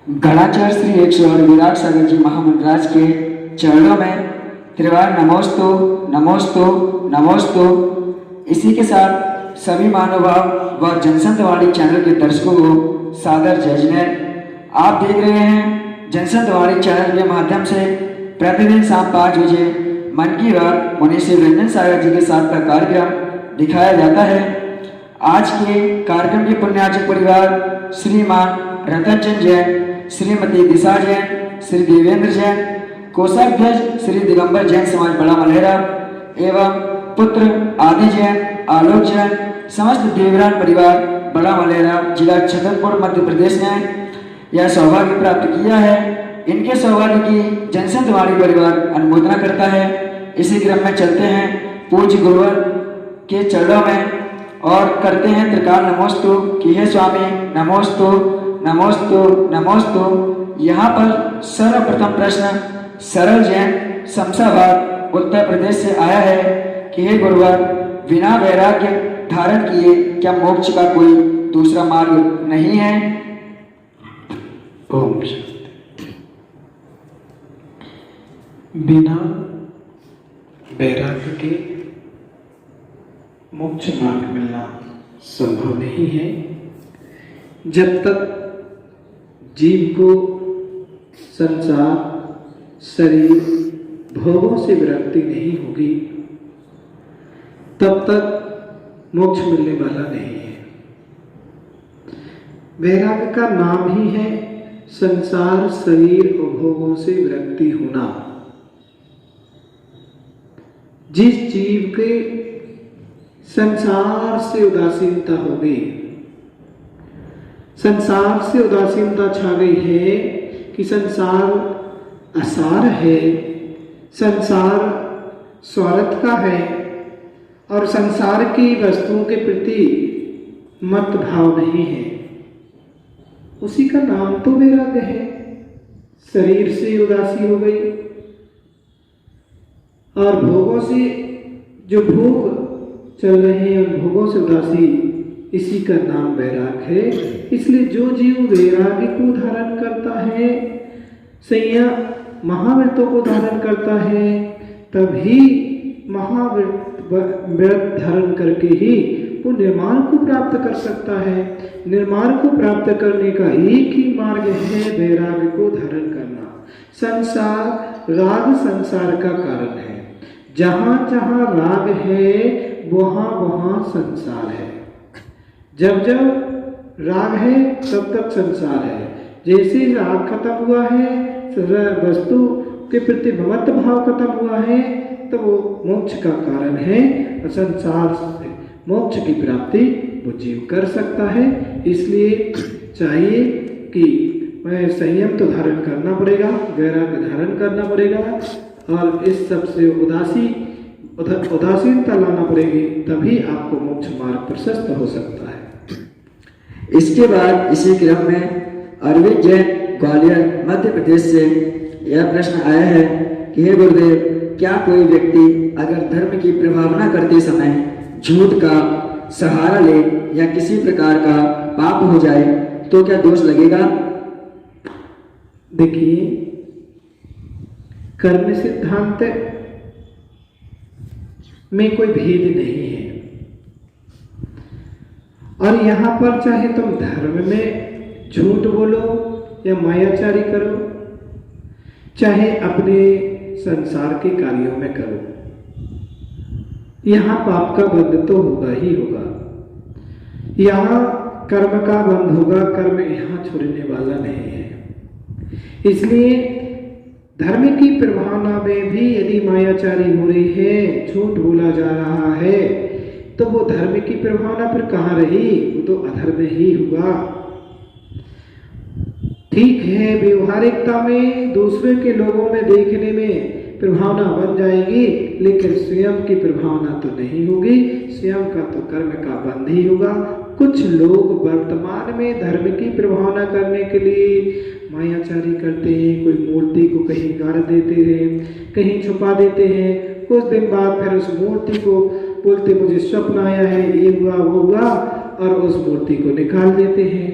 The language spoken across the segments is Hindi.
गणाचार्य श्री 108 विराट सागर जी महामंडराज के चरणों में त्रिवार नमोस्तु नमोस्तु नमोस्तु। इसी के साथ सभी महानुभाव व जनसंतवाणी चैनल के दर्शकों को सादर जय जिनेन्द्र। आप देख रहे हैं जनसंतवाणी चैनल के माध्यम से प्रतिदिन शाम 5 बजे मन की बात मुनि श्री रंजन सागर जी के साथ का कार्यक्रम दिखाया जाता है। आज के कार्यक्रम के पुण्यार्चक परिवार श्रीमान रतनचंद जैन, श्रीमती दिशा जैन, श्री देवेंद्र जैन, कोषाध्यक्ष श्री दिगंबर जैन समाज बड़ा मलेरा एवं पुत्र आदि जैन, आलोक जैन, समस्त देवरान परिवार बड़ा मलेरा जिला छतरपुर मध्य प्रदेश ने यह सौभाग्य प्राप्त किया है। इनके सौभाग्य की जनसंतवाणी परिवार अनुमोदना करता है। इसी क्रम में चलते हैं पूज्य गुरुवर के चरणों में और करते हैं त्रिकाल नमोस्तु कि हे स्वामी नमोस्तु नमोस्तु नमोस्तु। यहाँ पर सर्वप्रथम प्रश्न सरल जैन शमशाबाद उत्तर प्रदेश से आया है कि हे गुरुवर, बिना वैराग्य धारण किए क्या मोक्ष का कोई दूसरा मार्ग नहीं है? ओम शांति। बिना वैराग्य के मोक्ष मार्ग मिलना संभव नहीं है। जब तक जीव को संसार, शरीर, भोगों से विरक्ति नहीं होगी तब तक मोक्ष मिलने वाला नहीं है। वैराग्य का नाम ही है संसार, शरीर और भोगों से विरक्ति होना। जिस जीव के संसार से उदासीनता हो गई, संसार से उदासीनता छा गई है कि संसार असार है, संसार स्वार्थ का है और संसार की वस्तुओं के प्रति मत भाव नहीं है, उसी का नाम तो वैराग्य है। शरीर से उदासी हो गई और भोगों से जो भोग चल रहे हैं उन भोगों से उदासी, इसी का नाम वैराग है। इसलिए जो जीव वैराग्य को धारण करता है, संयम महाव्रतों को धारण करता है, तभी महाव्रत धारण करके ही वो निर्माण को प्राप्त कर सकता है। निर्माण को प्राप्त करने का एक ही मार्ग है वैराग्य को धारण करना। संसार, राग संसार का कारण है। जहाँ जहाँ राग है वहाँ वहाँ संसार है। जब जब राग है तब तक संसार है। जैसे राग खत्म हुआ है, वस्तु के प्रति ममत्व भाव खत्म हुआ है, तो वो मोक्ष का कारण है। संसार से मोक्ष की प्राप्ति वो जीव कर सकता है। इसलिए चाहिए कि मैं संयम तो धारण करना पड़ेगा, वैराग्य धारण करना पड़ेगा और इस सब से उदासीनता लाना पड़ेगी, तभी आपको मोक्ष मार्ग प्रशस्त हो सकता है। इसके बाद इसी क्रम में अरविंद जैन ग्वालियर मध्य प्रदेश से यह प्रश्न आया है कि हे गुरुदेव, क्या कोई व्यक्ति अगर धर्म की प्रभावना करते समय झूठ का सहारा ले या किसी प्रकार का पाप हो जाए तो क्या दोष लगेगा? देखिए, कर्म सिद्धांत में कोई भेद नहीं है और यहाँ पर चाहे तुम धर्म में झूठ बोलो या मायाचारी करो, चाहे अपने संसार के कार्यों में करो, यहाँ पाप का बंध तो होगा ही होगा। यहाँ कर्म का बंध होगा, कर्म यहाँ छोड़ने वाला नहीं है। इसलिए धर्म की प्रभावना में भी यदि मायाचारी हो रही है, झूठ बोला जा रहा है, तो वो धर्म की प्रभावना फिर कहाँ रही? वो तो अधर्म ही हुआ। ठीक है, व्यवहारिकता में दूसरे के लोगों में देखने में प्रभावना बन जाएगी, लेकिन स्वयं की प्रभावना तो नहीं होगी। स्वयं का तो कर्म का बंध ही होगा। कुछ लोग वर्तमान में धर्म की प्रभावना करने के लिए मायाचारी करते हैं। कोई मूर्ति को कहीं गाड़ देते हैं, कहीं छुपा देते हैं, कुछ दिन बाद फिर उस मूर्ति को बोलते मुझे स्वप्न आया है, ये हुआ वो हुआ, और उस मूर्ति को निकाल देते हैं।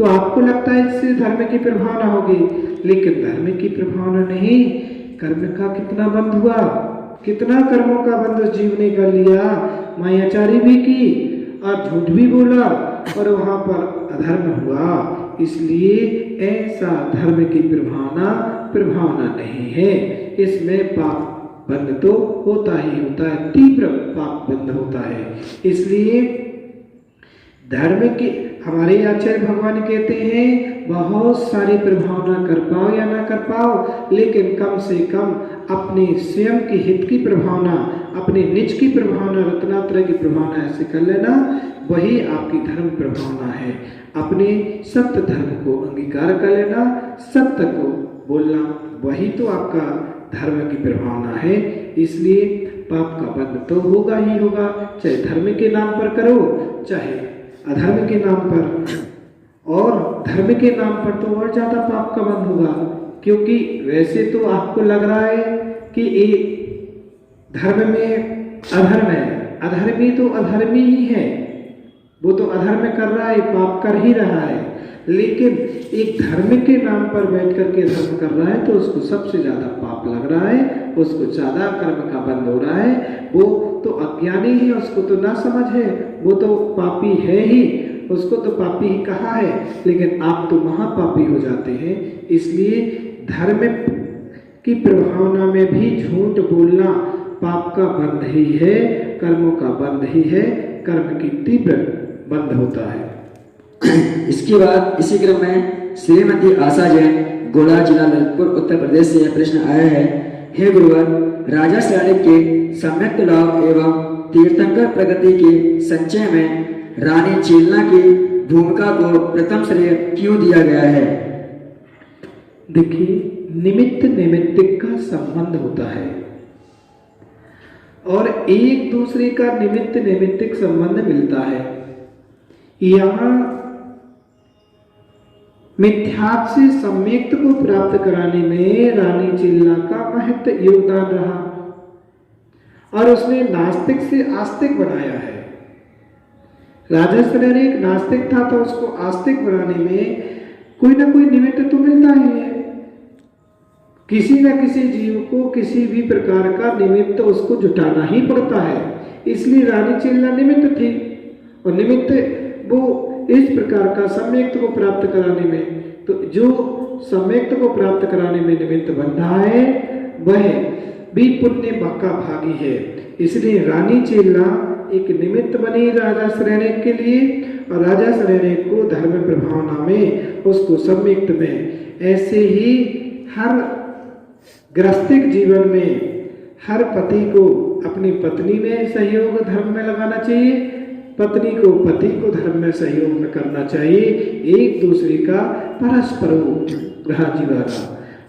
तो आपको लगता है इससे धर्म की प्रभावना होगी, लेकिन धर्म की प्रभावना नहीं, कर्म का कितना बंध हुआ, कितना कर्मों का बंध उस जीव ने कर लिया, मायाचारी भी की और झूठ भी बोला और वहां पर अधर्म हुआ। इसलिए ऐसा धर्म की प्रभावना नहीं है। इसमें पाप बंध तो होता ही होता है, तीव्र पाप बंध होता है। इसलिए धर्म के हमारे आचार्य भगवान कहते हैं बहुत सारी प्रभावना कर पाओ या ना कर पाओ, लेकिन कम से कम अपने स्वयं के हित की प्रभावना, अपने निज की प्रभावना, रत्नात्रय की प्रभावना ऐसे कर लेना, वही आपकी धर्म प्रभावना है। अपने सत्य धर्म को अंगीकार कर लेना, सत्य को बोलना, वही तो आपका धर्म की प्रभावना है। इसलिए पाप का बंध तो होगा ही होगा, चाहे धर्म के नाम पर करो चाहे अधर्म के नाम पर, और धर्म के नाम पर तो और ज्यादा पाप का बंध होगा, क्योंकि वैसे तो आपको लग रहा है कि एक धर्म में अधर्म है, अधर्मी तो अधर्मी ही है, वो तो अधर्म कर रहा है, पाप कर ही रहा है, लेकिन एक धर्म के नाम पर बैठ करके धर्म कर रहा है तो उसको सबसे ज्यादा पाप लग रहा है, उसको ज्यादा कर्म का बंध हो रहा है। वो तो अज्ञानी है, उसको तो ना समझ है, वो तो पापी है ही, उसको तो पापी ही कहा है, लेकिन आप तो महापापी हो जाते हैं। इसलिए धर्म की प्रभावना में भी झूठ बोलना पाप का बंध ही है, कर्मों का बंध ही है, कर्म की तीव्र बंध होता है। इसके बाद इसी क्रम में श्रीमती आशा जैन, गोला जिला ललितपुर उत्तर प्रदेश से यह प्रश्न आया है। हे गुरुवर, राजा श्रेणी के सम्यक लाभ एवं तीर्थंकर प्रगति के संचय में रानी चेलना की भूमिका को प्रथम श्रेय क्यों दिया गया है? देखिए, निमित्त नैमित्तिक का संबंध होता है और एक दूसरे का निमित्त नैमित्तिक संबंध मिलता है। यहाँ मिथ्यात्व से सम्यक्त को प्राप्त कराने में रानी चिल्ला का महत्व योगदान रहा और उसने नास्तिक से आस्तिक बनाया है। राजा श्रेणी एक नास्तिक था तो उसको आस्तिक बनाने में कोई ना कोई निमित्त तो मिलता ही है। किसी न किसी जीव को किसी भी प्रकार का निमित्त उसको जुटाना ही पड़ता है। इसलिए रानी चिल्ला निमित्त थी और निमित्त वो इस प्रकार का सम्यक्त को प्राप्त कराने में, तो जो सम्यक्त को प्राप्त कराने में निमित्त बन रहा है वह भी पुण्य का भागी है। इसलिए रानी चेल्ला एक निमित्त बनी राजा श्रेणी के लिए और राजा श्रेणी को धर्म प्रभावना में, उसको सम्यक्त में, ऐसे ही हर गृहस्थिक जीवन में हर पति को अपनी पत्नी में सहयोग धर्म में लगाना चाहिए, पत्नी को पति को धर्म में सहयोग में करना चाहिए। एक दूसरे का परस्पर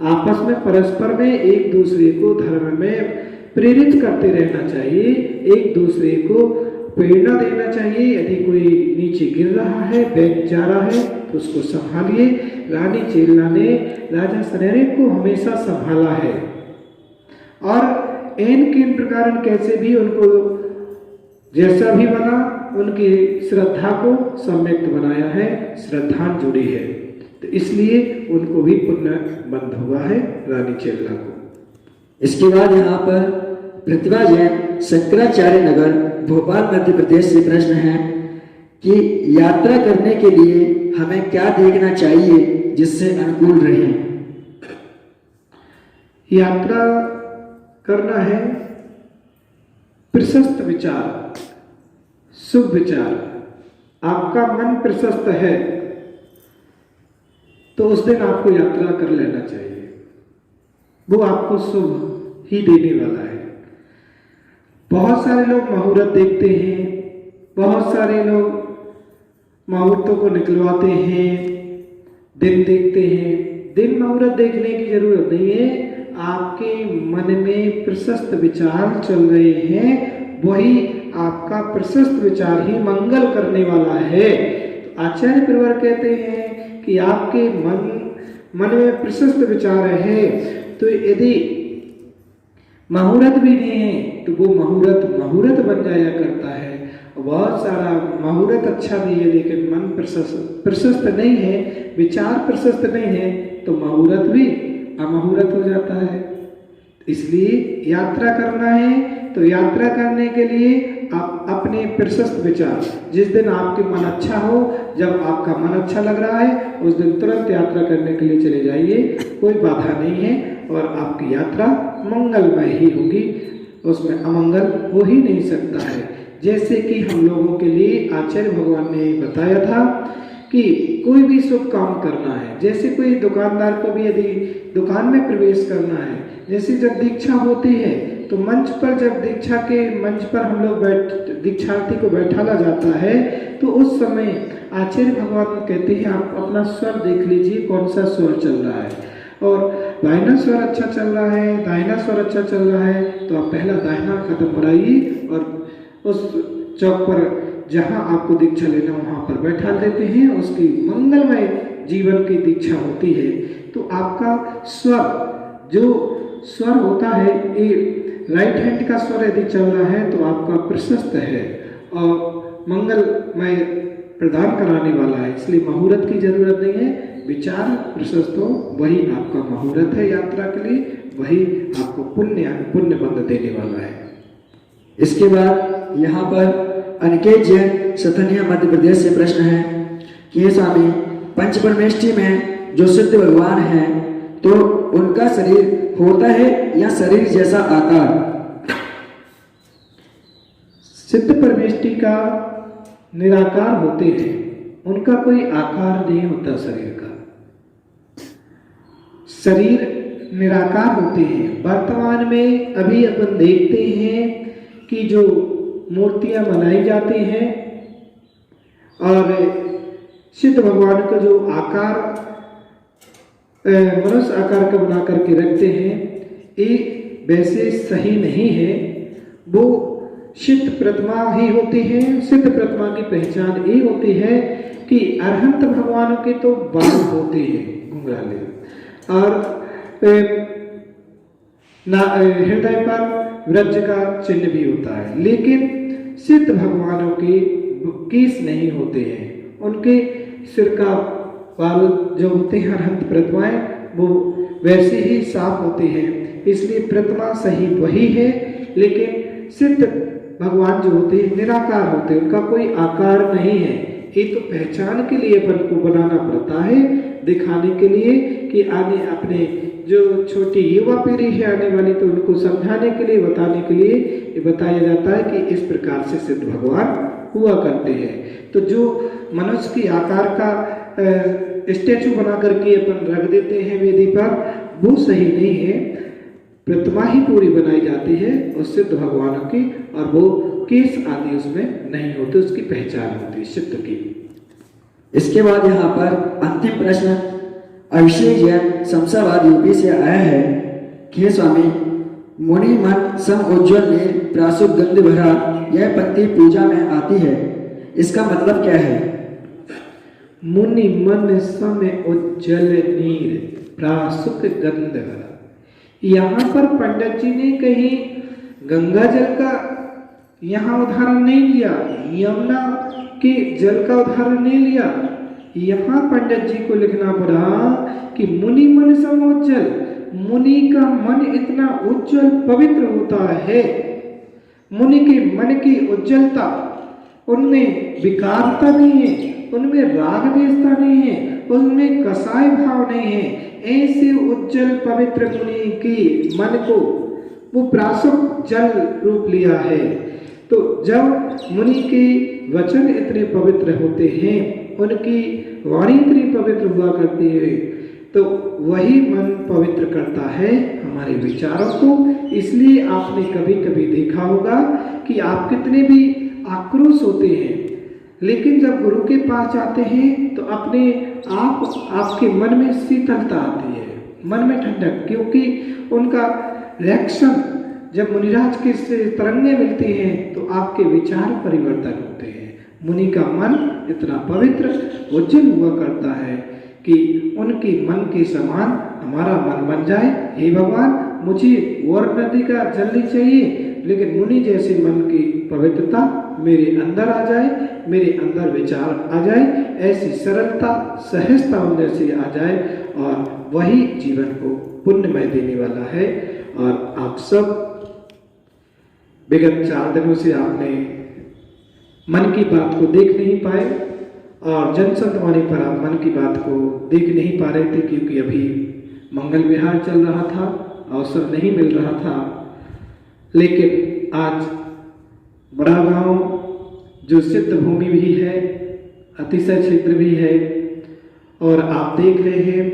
आपस में परस्पर में एक दूसरे को धर्म में प्रेरित करते रहना चाहिए, एक दूसरे को प्रेरणा देना चाहिए। यदि कोई नीचे गिर रहा है, बैठ जा रहा है तो उसको संभालिए। रानी चेल्ला ने राजा श्रेणी को हमेशा संभाला है और एन किन प्रकार कैसे भी उनको जैसा भी बना उनकी श्रद्धा को सम्यक्त बनाया है, श्रद्धा जुड़ी है, तो इसलिए उनको भी पुण्य बंध हुआ है रानी चेल्ला को। इसके बाद यहाँ पर प्रतिभा जैन, शंकराचार्य नगर, भोपाल मध्य प्रदेश से प्रश्न है कि यात्रा करने के लिए हमें क्या देखना चाहिए जिससे अनुकूल रहे? यात्रा करना है प्रशस्त विचार, शुभ विचार। आपका मन प्रशस्त है तो उस दिन आपको यात्रा कर लेना चाहिए, वो आपको शुभ ही देने वाला है। बहुत सारे लोग मुहूर्त देखते हैं, बहुत सारे लोग मुहूर्तों को निकलवाते हैं, दिन देखते हैं। दिन मुहूर्त देखने की जरूरत नहीं है, आपके मन में प्रशस्त विचार चल रहे हैं, वही आपका प्रशस्त विचार ही मंगल करने वाला है। तो आचार्य परिवार कहते हैं कि आपके मन में प्रशस्त विचार है तो यदि मुहूर्त भी नहीं है तो वो मुहूर्त बन जाया करता है। बहुत सारा मुहूर्त अच्छा भी है, लेकिन मन प्रशस्त नहीं है, विचार प्रशस्त नहीं है, तो मुहूर्त भी अमुहूर्त हो जाता है। इसलिए यात्रा करना है तो यात्रा करने के लिए आप अपने प्रशस्त विचार, जिस दिन आपके मन अच्छा हो, जब आपका मन अच्छा लग रहा है उस दिन तुरंत यात्रा करने के लिए चले जाइए, कोई बाधा नहीं है और आपकी यात्रा मंगलमय ही होगी, उसमें अमंगल हो ही नहीं सकता है। जैसे कि हम लोगों के लिए आचार्य भगवान ने बताया था कि कोई भी शुभ काम करना है, जैसे कोई दुकानदार को भी यदि दुकान में प्रवेश करना है, जैसे जब दीक्षा होती है तो मंच पर, जब दीक्षा के मंच पर हम लोग दीक्षार्थी को बैठाला जाता है तो उस समय आचार्य भगवान कहते हैं आप अपना स्वर देख लीजिए, कौन सा स्वर चल रहा है, और दाहिना स्वर अच्छा चल रहा है, दाहिना स्वर अच्छा चल रहा है, तो आप पहला दाहिना कदम बढ़ाइए और उस चौक पर जहाँ आपको दीक्षा लेना वहाँ पर बैठा देते हैं, उसकी मंगलमय जीवन की दीक्षा होती है। तो आपका स्वर, जो स्वर होता है, ये राइट हैंड का स्वर यदि चल रहा है तो आपका प्रशस्त है और मंगलमय प्रदान कराने वाला है, इसलिए मुहूर्त की जरूरत नहीं है। विचार प्रशस्त हो, वही आपका मुहूर्त है यात्रा के लिए, वही आपको पुण्य बंध देने वाला है। इसके बाद यहाँ पर अनिकेत जैन सथनिया मध्य प्रदेश से प्रश्न है कि हे स्वामी, पंच परमेष्ठी में जो सिद्ध भगवान हैं तो उनका शरीर होता है या शरीर जैसा आकार? सिद्ध परमेष्ठी का निराकार होते हैं, उनका कोई आकार नहीं होता शरीर का, शरीर निराकार होते हैं। वर्तमान में अभी अपन देखते हैं कि जो मूर्तियां बनाई जाती हैं और सिद्ध भगवान का जो आकार मनुष्य आकार का बना करके रखते हैं, ये वैसे सही नहीं है। वो सिद्ध प्रतिमा ही होती है। सिद्ध प्रतिमा की पहचान ये होती है कि अरहंत भगवान के तो बाल होते हैं घुंघराले, और हृदय पर वज्र का चिन्ह भी होता है, लेकिन सिद्ध भगवानों के केस नहीं होते हैं। उनके सिर का बाल जो होते हैं अरहंत प्रतिमाएं, वो वैसे ही साफ होते हैं, इसलिए प्रतिमा सही वही है, लेकिन सिद्ध भगवान जो होते हैं निराकार होते हैं, उनका कोई आकार नहीं है। ये तो पहचान के लिए अपन को बनाना पड़ता है, दिखाने के लिए कि आने अपने जो छोटी युवा पीढ़ी है आने वाली, तो उनको समझाने के लिए, बताने के लिए ये बताया जाता है कि इस प्रकार से सिद्ध भगवान हुआ करते हैं। तो जो मनुष्य की आकार का स्टैचू बना करके अपन रख देते हैं वेदी पर, वो सही नहीं है। प्रतिमा ही पूरी बनाई जाती है उस सिद्ध भगवानों की, और वो केस आदि उसमें नहीं होते, उसकी पहचान होती है सिद्ध की। इसके बाद यहाँ पर अंतिम प्रश्न अभिषेक जैन शमशाबाद यूपी से आया है कि हे स्वामी, मुनि मन सम उज्ज्वल नील प्रासुक गंध भरा, यह पंक्ति पूजा में आती है, इसका मतलब क्या है? मुनि मन सम उज्ज्वल नील प्रासुक गंध भरा, यहाँ पर पंडित जी ने कहीं गंगा जल का यहाँ उदाहरण नहीं लिया, यमुना के जल का उदाहरण नहीं लिया। यहाँ पंडित जी को लिखना पड़ा कि मुनि मन सम उज्ज्वल, मुनि का मन इतना उज्ज्वल पवित्र होता है, मुनि के मन की उज्ज्वलता, उनमें विकारता नहीं है, उनमें राग द्वेषता नहीं है, उनमें कसाय भाव नहीं है। ऐसे उज्जवल पवित्र मुनि की मन को वो प्रासुक जल रूप लिया है। तो जब मुनि के वचन इतने पवित्र होते हैं, उनकी वाणी इतनी पवित्र हुआ करती है, तो वही मन पवित्र करता है हमारे विचारों को। इसलिए आपने कभी कभी देखा होगा कि आप कितने भी आक्रोश होते हैं, लेकिन जब गुरु के पास जाते हैं तो अपने आप आपके मन में शीतलता आती है, मन में ठंडक, क्योंकि उनका रिएक्शन जब मुनिराज के से तरंगे मिलती हैं तो आपके विचार परिवर्तन होते हैं। मुनि का मन इतना पवित्र उज्जवल हुआ करता है कि उनके मन के समान हमारा मन बन जाए। हे भगवान, मुझे और नदी का जल नहीं चाहिए, लेकिन मुनि जैसे मन की पवित्रता मेरे अंदर आ जाए, मेरे अंदर विचार आ जाए, ऐसी सरलता सहजता अंदर से आ जाए और वही जीवन को पुण्यमय देने वाला है। और आप सब विगत 4 दिनों से आपने मन की बात को देख नहीं पाए और जनसंतवाणी पर आप मन की बात को देख नहीं पा रहे थे, क्योंकि अभी मंगल विहार चल रहा था, अवसर नहीं मिल रहा था। लेकिन आज बड़ा गांव जो सिद्ध भूमि भी है, अतिशय क्षेत्र भी है, और आप देख रहे हैं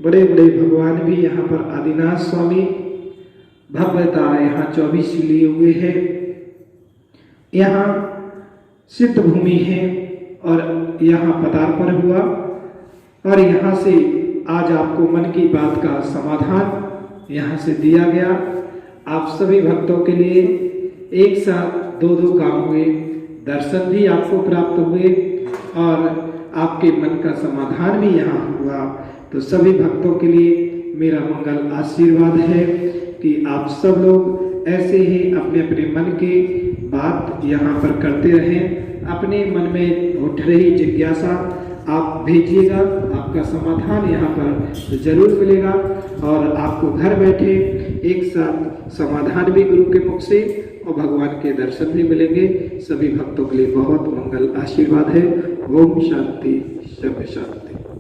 बड़े बड़े भगवान भी यहाँ पर आदिनाथ स्वामी भव्यता यहाँ 24 लिए हुए हैं। यहाँ सिद्ध भूमि है और यहाँ पदार्पण हुआ और यहाँ से आज आपको मन की बात का समाधान यहाँ से दिया गया। आप सभी भक्तों के लिए एक साथ 2-2 काम हुए, दर्शन भी आपको प्राप्त हुए और आपके मन का समाधान भी यहाँ हुआ। तो सभी भक्तों के लिए मेरा मंगल आशीर्वाद है कि आप सब लोग ऐसे ही अपने अपने मन की बात यहाँ पर करते रहें। अपने मन में उठ रही जिज्ञासा आप भेजिएगा, आपका समाधान यहाँ पर जरूर मिलेगा और आपको घर बैठे एक साथ समाधान भी गुरु के मुख से और भगवान के दर्शन भी मिलेंगे। सभी भक्तों के लिए बहुत मंगल आशीर्वाद है। ओम शांति, सब शांति।